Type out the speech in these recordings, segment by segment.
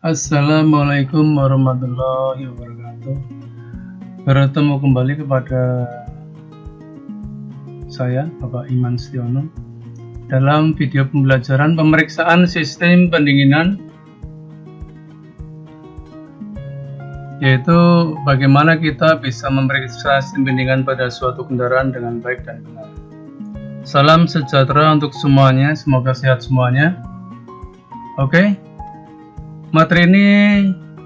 Assalamualaikum warahmatullahi wabarakatuh. Bertemu kembali kepada saya, Bapak Iman Setiono, dalam video pembelajaran pemeriksaan sistem pendinginan, yaitu bagaimana kita bisa memeriksa sistem pendinginan pada suatu kendaraan dengan baik dan benar. Salam sejahtera untuk semuanya, semoga sehat semuanya. Oke. Materi ini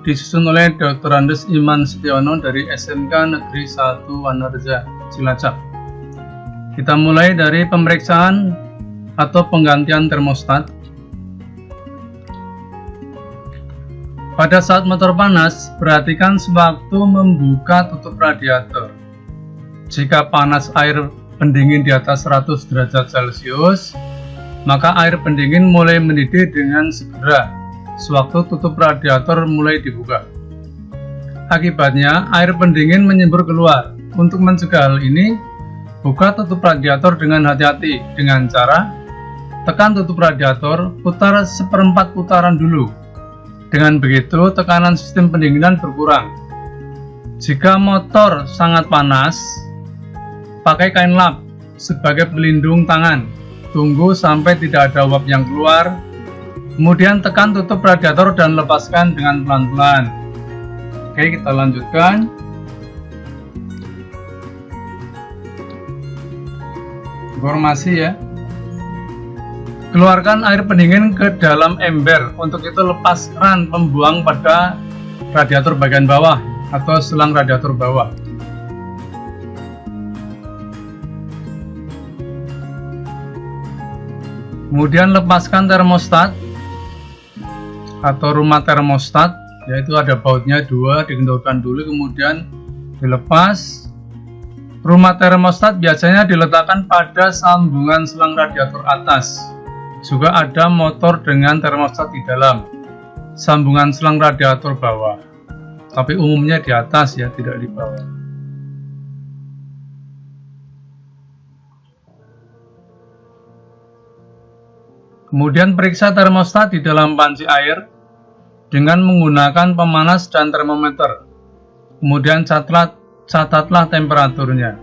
disusun oleh Dr. Andes Iman Setiono dari SMK Negeri 1 Wanarja, Cilacap. Kita mulai dari pemeriksaan atau penggantian termostat. Pada saat motor panas, perhatikan sewaktu membuka tutup radiator. Jika panas air pendingin di atas 100 derajat Celcius, maka air pendingin mulai mendidih dengan segera sewaktu tutup radiator mulai dibuka. Akibatnya, air pendingin menyembur keluar. Untuk mencegah hal ini, buka tutup radiator dengan hati-hati dengan cara tekan tutup radiator, putar 1/4 putaran dulu. Dengan begitu, tekanan sistem pendinginan berkurang. Jika motor sangat panas, pakai kain lap sebagai pelindung tangan. Tunggu sampai tidak ada uap yang keluar. Kemudian tekan tutup radiator dan lepaskan dengan pelan-pelan. Oke, kita lanjutkan. Informasi ya. Keluarkan air pendingin ke dalam ember. Untuk itu lepas keran pembuang pada radiator bagian bawah atau selang radiator bawah. Kemudian lepaskan termostat atau rumah termostat, yaitu ada bautnya 2, dikendorkan dulu kemudian dilepas. Rumah termostat biasanya diletakkan pada sambungan selang radiator atas. Juga ada motor dengan termostat di dalam sambungan selang radiator bawah, tapi umumnya di atas ya, tidak di bawah. Kemudian periksa termostat di dalam panci air dengan menggunakan pemanas dan termometer. Kemudian catatlah temperaturnya.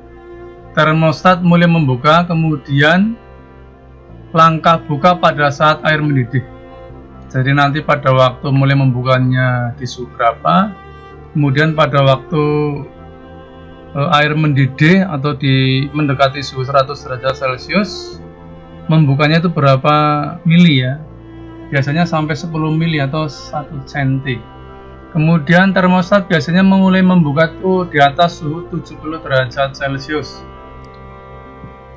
Termostat mulai membuka, kemudian langkah buka pada saat air mendidih. Jadi nanti pada waktu mulai membukanya di suhu berapa, kemudian pada waktu air mendidih atau mendekati suhu 100 derajat Celcius, membukanya itu berapa mili ya, biasanya sampai 10 mili atau 1 cm. Kemudian termostat biasanya mulai membuka itu di atas suhu 70 derajat Celcius.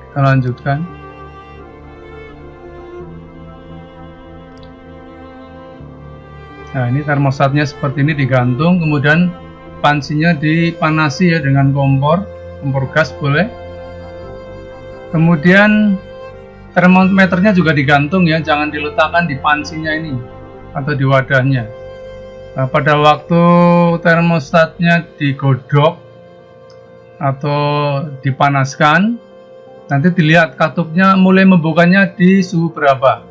Kita lanjutkan. Nah, ini termostatnya seperti ini digantung, kemudian pancinya dipanasi ya dengan kompor gas boleh. Kemudian termometernya juga digantung ya, jangan diletakkan di pancinya ini atau di wadahnya. Nah, pada waktu termostatnya digodok atau dipanaskan, nanti dilihat katupnya mulai membukanya di suhu berapa.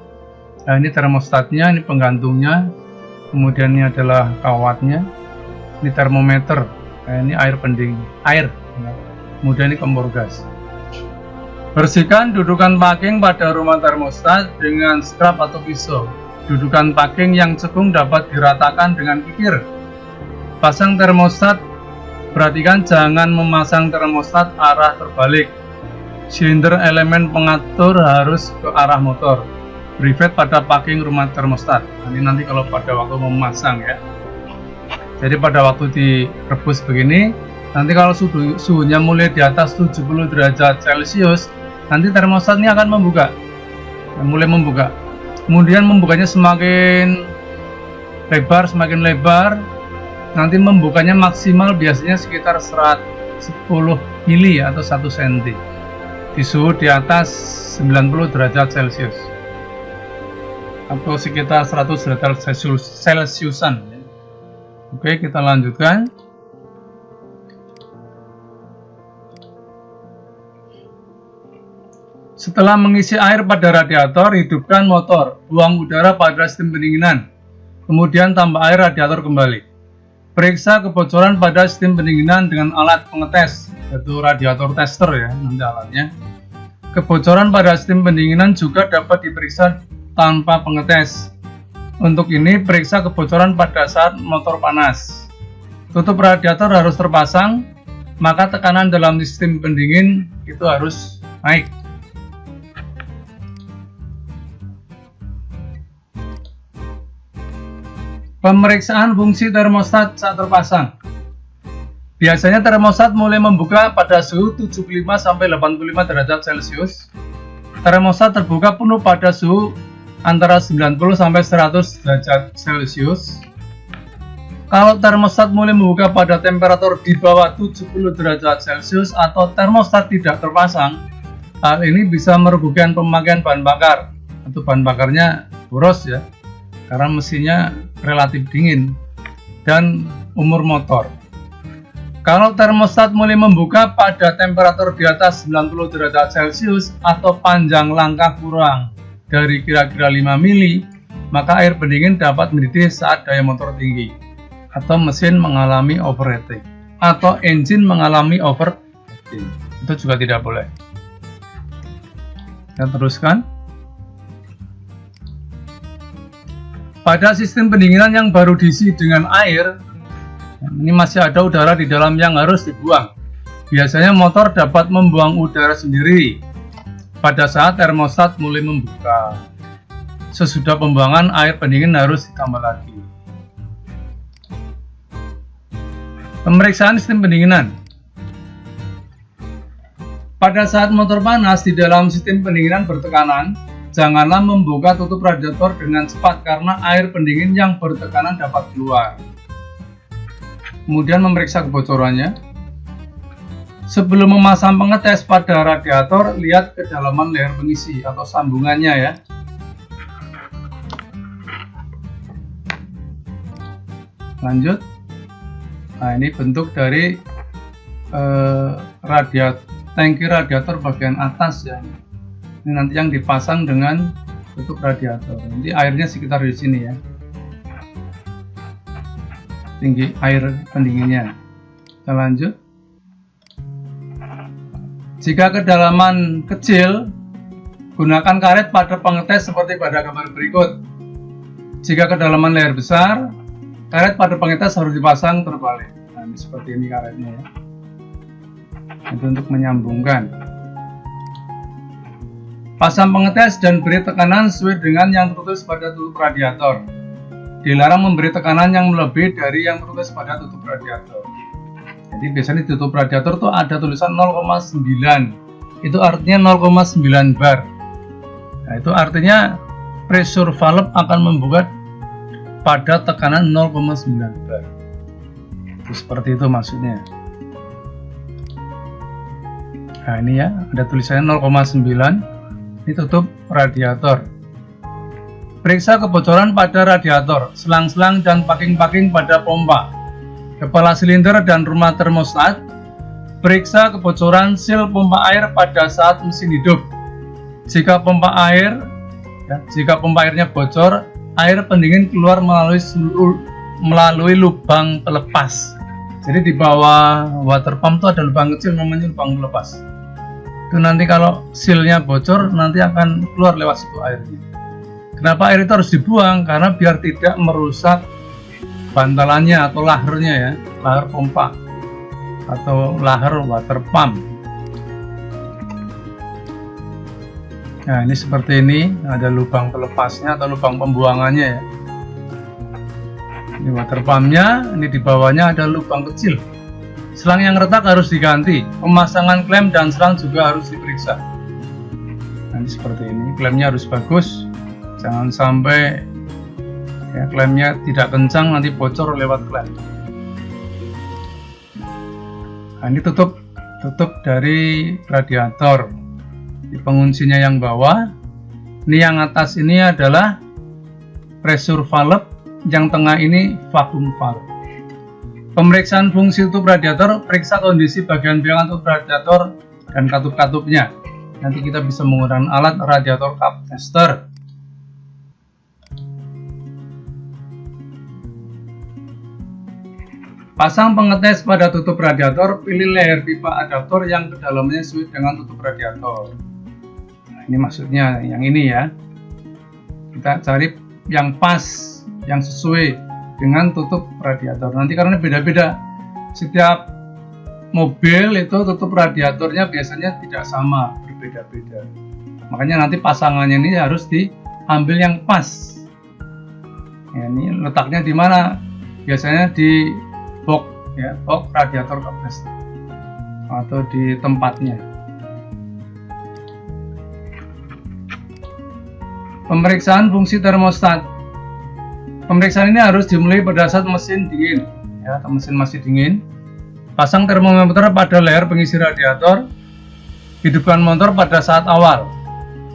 Nah, ini termostatnya, ini penggantungnya, kemudian ini adalah kawatnya, ini termometer, nah, ini air pendingin, kemudian ini kompor gas. Bersihkan dudukan packing pada rumah termostat dengan scrub atau pisau. Dudukan packing yang cekung dapat diratakan dengan kikir. Pasang termostat, perhatikan jangan memasang termostat arah terbalik. Silinder elemen pengatur harus ke arah motor. Rivet pada packing rumah termostat. Ini nanti kalau pada waktu memasang ya. Jadi pada waktu direbus begini, nanti kalau suhunya mulai di atas 70 derajat Celcius, nanti termostat ini akan membuka, mulai membuka. Kemudian membukanya semakin lebar, nanti membukanya maksimal biasanya sekitar 10 mili atau 1 cm di suhu di atas 90 derajat Celcius atau sekitar 100 derajat Celciusan. Oke, kita lanjutkan. Setelah mengisi air pada radiator, hidupkan motor, buang udara pada sistem pendinginan, kemudian tambah air radiator kembali. Periksa kebocoran pada sistem pendinginan dengan alat pengetes, yaitu radiator tester ya, nanti alatnya. Kebocoran pada sistem pendinginan juga dapat diperiksa tanpa pengetes. Untuk ini, periksa kebocoran pada saat motor panas. Tutup radiator harus terpasang, maka tekanan dalam sistem pendingin itu harus naik. Pemeriksaan fungsi termostat saat terpasang. Biasanya termostat mulai membuka pada suhu 75-85 derajat Celcius. Termostat terbuka penuh pada suhu antara 90-100 derajat Celcius. Kalau termostat mulai membuka pada temperatur di bawah 70 derajat Celcius atau termostat tidak terpasang, hal ini bisa merugikan pemakaian bahan bakar atau bahan bakarnya boros ya, karena mesinnya relatif dingin dan umur motor. Kalau termostat mulai membuka pada temperatur di atas 90 derajat Celcius atau panjang langkah kurang dari kira-kira 5 mili, maka air pendingin dapat mendidih saat daya motor tinggi atau mesin mengalami overheating atau engine mengalami overheating. Itu juga tidak boleh. Kita teruskan. Pada sistem pendinginan yang baru diisi dengan air, ini masih ada udara di dalam yang harus dibuang. Biasanya motor dapat membuang udara sendiri pada saat termostat mulai membuka. Sesudah pembuangan, air pendingin harus ditambah lagi. Pemeriksaan sistem pendinginan. Pada saat motor panas di dalam sistem pendinginan bertekanan, janganlah membuka tutup radiator dengan cepat karena air pendingin yang bertekanan dapat keluar. Kemudian memeriksa kebocorannya. Sebelum memasang pengetes pada radiator, lihat kedalaman leher pengisi atau sambungannya ya. Lanjut. Nah, ini bentuk dari tangki radiator bagian atas ya. Ini nanti yang dipasang dengan tutup radiator. Nanti airnya sekitar di sini ya. Tinggi air pendinginnya. Kita lanjut. Jika kedalaman kecil, gunakan karet pada pengetes seperti pada gambar berikut. Jika kedalaman leher besar, karet pada pengetes harus dipasang terbalik. Nah, ini seperti ini karetnya ya. Itu untuk menyambungkan. Pasang pengetes dan beri tekanan sesuai dengan yang tertulis pada tutup radiator. Dilarang memberi tekanan yang melebihi dari yang tertulis pada tutup radiator. Jadi biasanya di tutup radiator tuh ada tulisan 0,9. Itu artinya 0,9 bar. Nah, itu artinya pressure valve akan membuka pada tekanan 0,9 bar. Itu seperti itu maksudnya. Nah, ini ya, ada tulisannya 0,9. Ini tutup radiator. Periksa kebocoran pada radiator, selang-selang dan packing-packing pada pompa, kepala silinder dan rumah termostat. Periksa kebocoran sil pompa air pada saat mesin hidup. Jika pompa airnya bocor, air pendingin keluar melalui lubang pelepas. Jadi di bawah water pump itu ada lubang kecil namanya lubang pelepas. Itu nanti kalau silnya bocor nanti akan keluar lewat situ airnya. Kenapa air itu harus dibuang? Karena biar tidak merusak bantalannya atau lahernya ya, laher pompa atau laher water pump. Nah, ini seperti ini, ada lubang pelepasnya atau lubang pembuangannya ya. Ini water pumpnya, ini di bawahnya ada lubang kecil. Selang yang retak harus diganti. Pemasangan klem dan selang juga harus diperiksa. Nah, ini seperti ini, klemnya harus bagus. Jangan sampai ya, klemnya tidak kencang nanti bocor lewat klem. Nah, ini tutup dari radiator. Di penguncinya yang bawah. Ini yang atas ini adalah pressure valve, yang tengah ini vacuum valve. Pemeriksaan fungsi tutup radiator, periksa kondisi bagian belakang tutup radiator dan katup-katupnya. nanti kita bisa menggunakan alat radiator cup tester. Pasang pengetes pada tutup radiator, pilih leher pipa adaptor yang kedalamannya sesuai dengan tutup radiator. Nah, ini maksudnya yang ini ya. Kita cari yang pas, yang sesuai dengan tutup radiator. Nanti karena beda-beda, setiap mobil itu tutup radiatornya biasanya tidak sama, berbeda-beda. Makanya nanti pasangannya ini harus diambil yang pas. Ya, ini letaknya di mana? Biasanya di box ya, box radiator cup tester atau di tempatnya. Pemeriksaan fungsi termostat. Pemeriksaan ini harus dimulai pada saat mesin dingin ya, atau mesin masih dingin. Pasang termometer pada leher pengisi radiator. Hidupkan motor pada saat awal.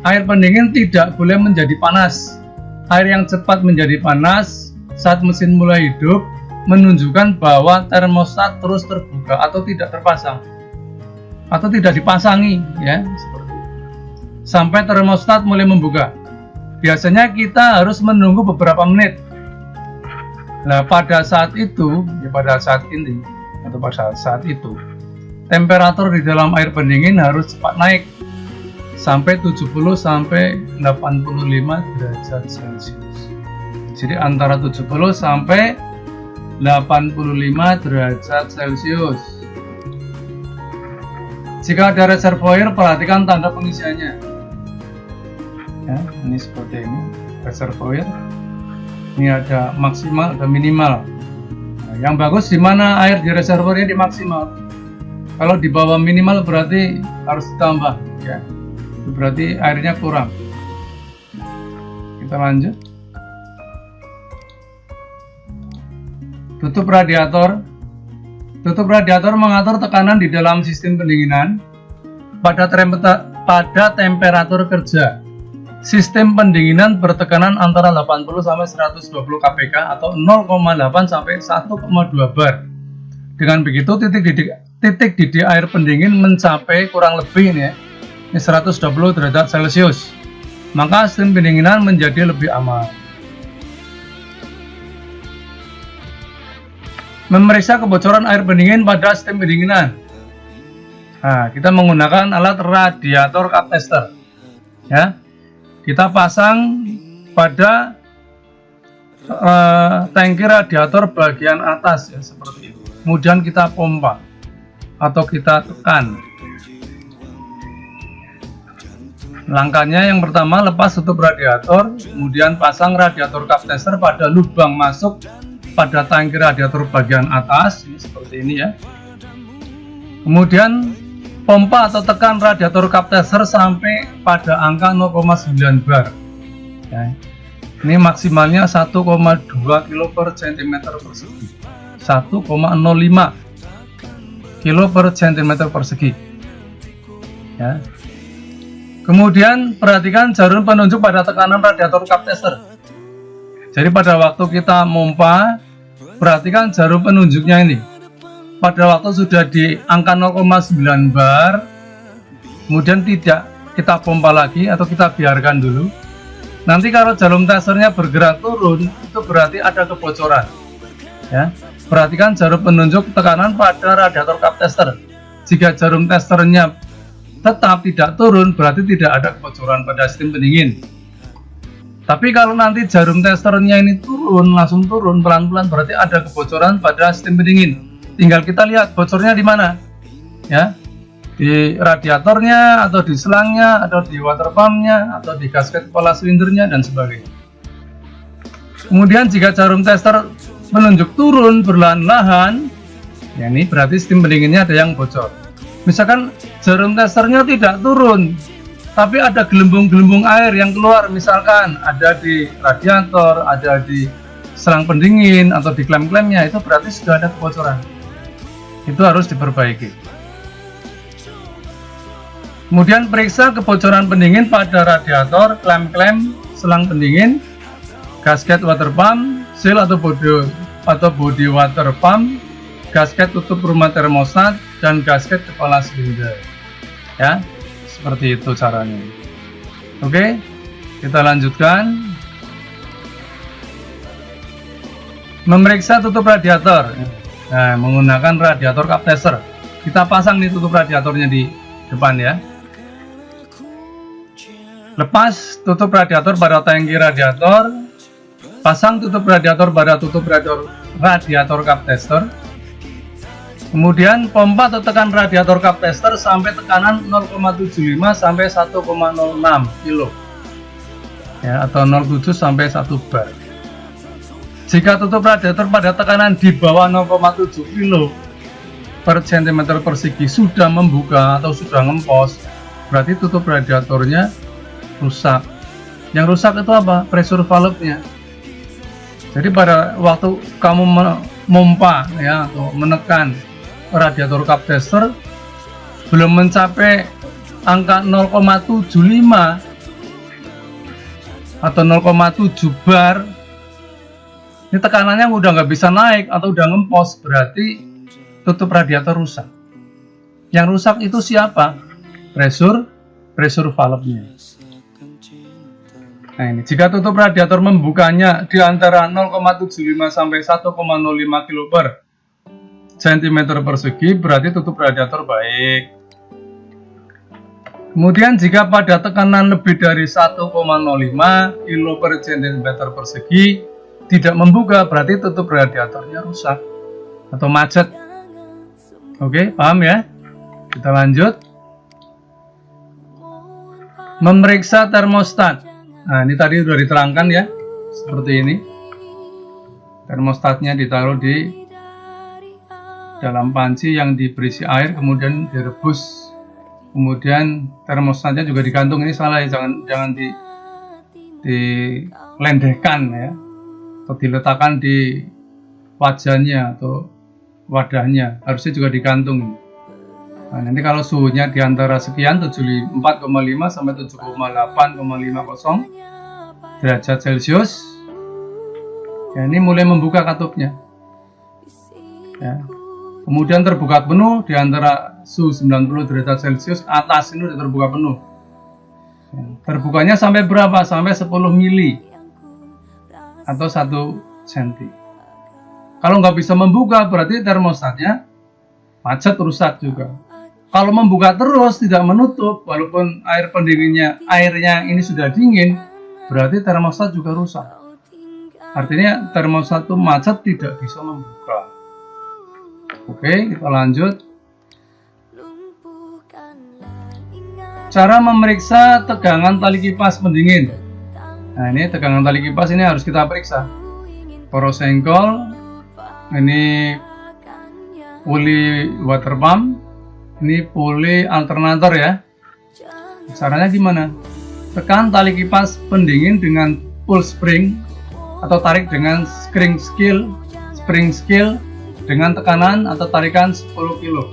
Air pendingin tidak boleh menjadi panas. Air yang cepat menjadi panas saat mesin mulai hidup menunjukkan bahwa termostat terus terbuka atau tidak terpasang atau tidak dipasangi ya, seperti itu. Sampai termostat mulai membuka. Biasanya kita harus menunggu beberapa menit. Nah, pada saat itu ya, pada saat ini atau pada saat itu temperatur di dalam air pendingin harus cepat naik sampai 70 sampai 85 derajat Celcius. Jadi antara 70 sampai 85 derajat Celcius. Jika ada reservoir, perhatikan tanda pengisiannya. Ya, ini seperti ini reservoir. Ini ada maksimal, ada minimal. Nah, yang bagus di mana air di reservoirnya di maksimal. Kalau di bawah minimal berarti harus ditambah. Ya, itu berarti airnya kurang. Kita lanjut. Tutup radiator. Tutup radiator mengatur tekanan di dalam sistem pendinginan pada temperatur kerja. Sistem pendinginan bertekanan antara 80 sampai 120 kPK atau 0,8 sampai 1,2 bar. Dengan begitu titik didih air pendingin mencapai kurang lebih ini 120 derajat Celcius. Maka sistem pendinginan menjadi lebih aman. Memeriksa kebocoran air pendingin pada sistem pendinginan. Nah, kita menggunakan alat radiator cup tester. Ya, kita pasang pada tangki radiator bagian atas ya, seperti itu. Kemudian kita pompa atau kita tekan. Langkahnya yang pertama, lepas tutup radiator, kemudian pasang radiator cup tester pada lubang masuk pada tangki radiator bagian atas, ini seperti ini ya. Kemudian pompa atau tekan radiator cup tester sampai pada angka 0,9 bar. Ya. Ini maksimalnya 1,2 kilo per cm persegi. 1,05 kilo per cm persegi. Ya. Kemudian perhatikan jarum penunjuk pada tekanan radiator cup tester. Jadi pada waktu kita mompa, perhatikan jarum penunjuknya ini. Pada waktu sudah di angka 0,9 bar, kemudian tidak kita pompa lagi atau kita biarkan dulu. Nanti kalau jarum testernya bergerak turun, itu berarti ada kebocoran. Ya, perhatikan jarum penunjuk tekanan pada radiator cup tester. Jika jarum testernya tetap tidak turun, berarti tidak ada kebocoran pada sistem pendingin. Tapi kalau nanti jarum testernya ini turun, langsung turun pelan-pelan, berarti ada kebocoran pada sistem pendingin. Tinggal kita lihat bocornya di mana, ya, di radiatornya, atau di selangnya, atau di water pumpnya, atau di gasket kepala silindernya dan sebagainya. Kemudian jika jarum tester menunjuk turun perlahan-lahan, ya ini berarti sistem pendinginnya ada yang bocor. Misalkan jarum testernya tidak turun, tapi ada gelembung-gelembung air yang keluar, misalkan ada di radiator, ada di selang pendingin, atau di klem-klemnya, itu berarti sudah ada kebocoran. Itu harus diperbaiki. Kemudian periksa kebocoran pendingin pada radiator, klem-klem, selang pendingin, gasket water pump, seal atau body water pump, gasket tutup rumah termostat, dan gasket kepala silinder. Ya. Seperti itu caranya. Oke, kita lanjutkan. Memeriksa tutup radiator. Nah, menggunakan radiator cup tester. Kita pasang nih tutup radiatornya di depan ya. Lepas tutup radiator pada tangki radiator. Pasang tutup radiator pada tutup radiator cup tester. Kemudian pompa atau tekan radiator cup tester sampai tekanan 0,75 sampai 1,06 kilo. Ya, atau 0,7 sampai 1 bar. Jika tutup radiator pada tekanan di bawah 0,7 kilo per cm persegi sudah membuka atau sudah ngempos, berarti tutup radiatornya rusak. Yang rusak itu apa? Pressure valve-nya. Jadi pada waktu kamu memompa ya atau menekan radiator cup tester belum mencapai angka 0,75 atau 0,7 bar, ini tekanannya udah nggak bisa naik atau udah ngempos, berarti tutup radiator rusak. Yang rusak itu siapa? Pressure valve-nya. Nah ini, jika tutup radiator membukanya di antara 0,75 sampai 1,05 kilo per cm persegi, berarti tutup radiator baik. Kemudian jika pada tekanan lebih dari 1,05 kilo per cm persegi tidak membuka, berarti tutup radiatornya rusak atau macet. Oke, paham ya? Kita lanjut. Memeriksa termostat. Nah, ini tadi sudah diterangkan ya, seperti ini. Termostatnya ditaruh di dalam panci yang diberisi air, kemudian direbus. Kemudian termostatnya juga digantung. Ini salah ya, jangan dilendehkan ya, atau diletakkan di wajannya atau wadahnya, harusnya juga digantung. Nah, nanti kalau suhunya di antara sekian 74,5 sampai 78,50 derajat Celcius, ya ini mulai membuka katupnya. Ya. Kemudian terbuka penuh di antara suhu 90 derajat Celcius atas ini sudah terbuka penuh. Ya. Terbukanya sampai berapa? Sampai 10 mili atau 1 cm. Kalau nggak bisa membuka, berarti termostatnya macet, rusak juga. Kalau membuka terus tidak menutup, walaupun air pendinginnya, airnya ini sudah dingin, berarti termostat juga rusak. Artinya termostat itu macet, tidak bisa membuka. Oke, kita lanjut. Cara memeriksa tegangan tali kipas pendingin. Nah, ini tegangan tali kipas ini harus kita periksa. Poros sengkol, ini puli water pump, ini puli alternator ya. Caranya gimana? Tekan tali kipas pendingin dengan pull spring atau tarik dengan spring skill dengan tekanan atau tarikan 10 kilo.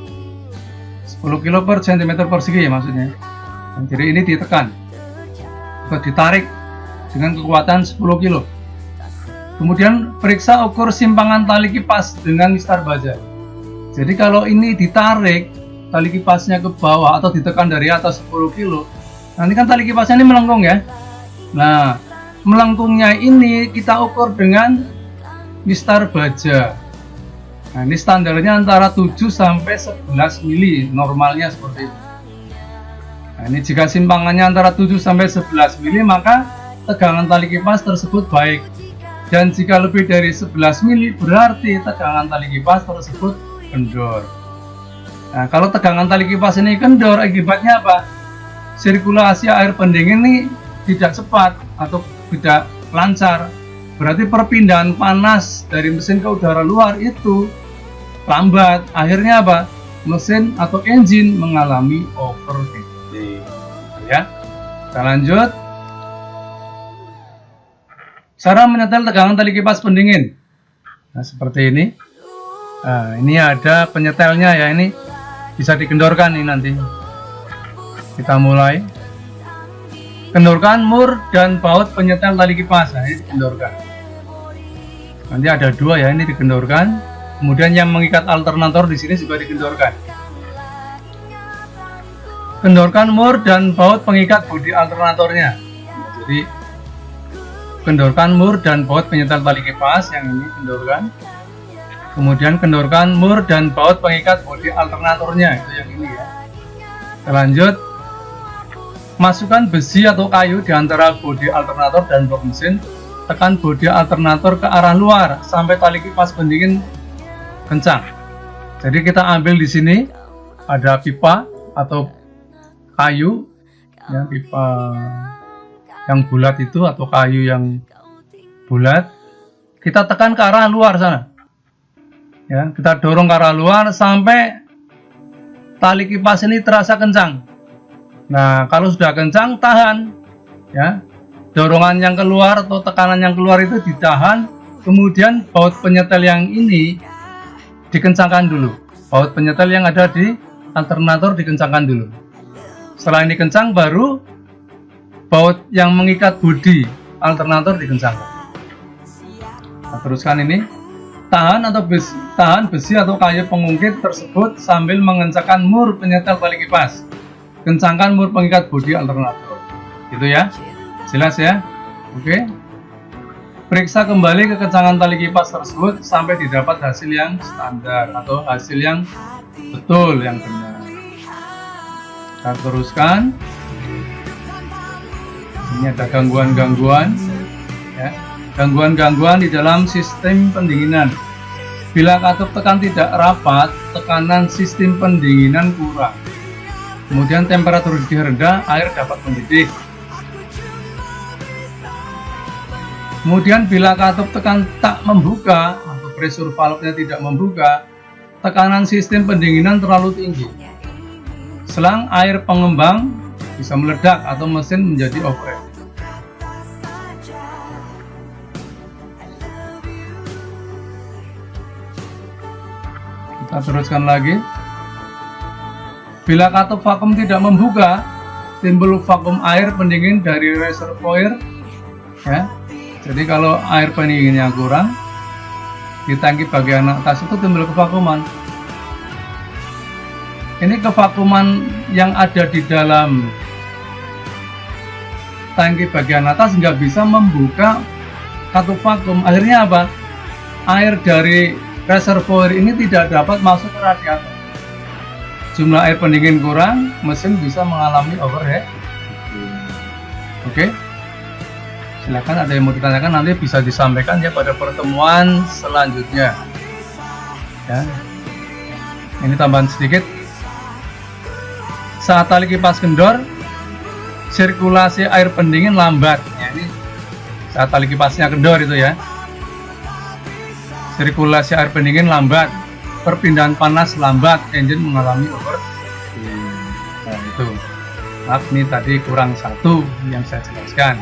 10 kilo per cm persegi ya maksudnya. Jadi ini ditekan atau ditarik dengan kekuatan 10 kilo. Kemudian periksa ukur simpangan tali kipas dengan mistar baja. Jadi kalau ini ditarik tali kipasnya ke bawah atau ditekan dari atas 10 kilo, nanti kan tali kipasnya ini melengkung ya. Nah, melengkungnya ini kita ukur dengan mistar baja. Nah, ini standarnya antara 7 sampai 11 mili, normalnya seperti itu. Nah, ini jika simpangannya antara 7 sampai 11 mili, maka tegangan tali kipas tersebut baik. Dan jika lebih dari 11 mili, berarti tegangan tali kipas tersebut kendor. Nah, kalau tegangan tali kipas ini kendor, akibatnya apa? Sirkulasi air pendingin ini tidak cepat atau tidak lancar. Berarti perpindahan panas dari mesin ke udara luar itu lambat. Akhirnya apa? Mesin atau engine mengalami overheating. Ya, kita lanjut. Cara menyetel tegangan tali kipas pendingin. Nah, seperti ini. Nah, ini ada penyetelnya ya, ini bisa dikendorkan ini nanti. Kita mulai. Kendorkan mur dan baut penyetel tali kipas. Nah, ini dikendorkan. Nanti ada dua ya, ini dikendorkan. Kemudian yang mengikat alternator di sini juga dikendorkan. kendorkan mur dan baut pengikat bodi alternatornya. Jadi kendorkan mur dan baut penyetel tali kipas, yang ini kendorkan. Kemudian kendorkan mur dan baut pengikat bodi alternatornya, itu yang ini ya. Lanjut, masukkan besi atau kayu di antara bodi alternator dan blok mesin. Tekan bodi alternator ke arah luar sampai tali kipas pendingin kencang. Jadi kita ambil di sini ada pipa atau kayu, ya, pipa yang bulat itu atau kayu yang bulat, kita tekan ke arah luar sana, ya, kita dorong ke arah luar sampai tali kipas ini terasa kencang. Nah, kalau sudah kencang, tahan, ya, dorongan yang keluar atau tekanan yang keluar itu ditahan, kemudian baut penyetel yang ini dikencangkan dulu, baut penyetel yang ada di alternator dikencangkan dulu. Setelah ini kencang, baru baut yang mengikat bodi alternator dikencangkan. Nah, teruskan ini, tahan besi atau kayu pengungkit tersebut sambil mengencangkan mur penyetel tali kipas. Kencangkan mur pengikat bodi alternator. Gitu ya, jelas ya. Oke. Periksa kembali kekencangan tali kipas tersebut sampai didapat hasil yang standar atau hasil yang betul, yang benar. Kita teruskan. Ini ada gangguan-gangguan, ya. Gangguan-gangguan di dalam sistem pendinginan. Bila katup tekan tidak rapat, tekanan sistem pendinginan kurang. Kemudian temperatur rendah, air dapat mendidih. Kemudian bila katup tekan tak membuka atau pressure valve-nya tidak membuka, tekanan sistem pendinginan terlalu tinggi. Selang air pengembang bisa meledak atau mesin menjadi overheating. Kita teruskan lagi. Bila katup vakum tidak membuka, timbul vakum air pendingin dari reservoir, ya. Jadi kalau air pendinginnya kurang, di tangki bagian atas itu timbul kevakuman. Ini kevakuman yang ada di dalam tangki bagian atas nggak bisa membuka katup vakum. Akhirnya apa? Air dari reservoir ini tidak dapat masuk ke radiator. Jumlah air pendingin kurang, mesin bisa mengalami overheat. Oke. Silakan, ada yang mau ditanyakan nanti bisa disampaikan ya pada pertemuan selanjutnya. Ya. Ini tambahan sedikit. Saat tali kipas kendor, sirkulasi air pendingin lambat. Ya, ini saat tali kipasnya kendor itu ya. Sirkulasi air pendingin lambat, perpindahan panas lambat, engine mengalami overheating. Nah itu, maaf ini tadi kurang satu yang saya jelaskan.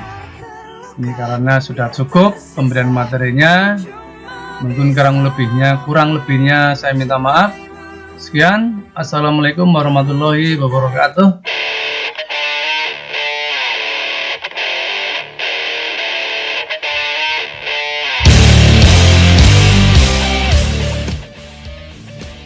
Ini karena sudah cukup pemberian materinya, mungkin kurang lebihnya saya minta maaf. Sekian, assalamualaikum warahmatullahi wabarakatuh.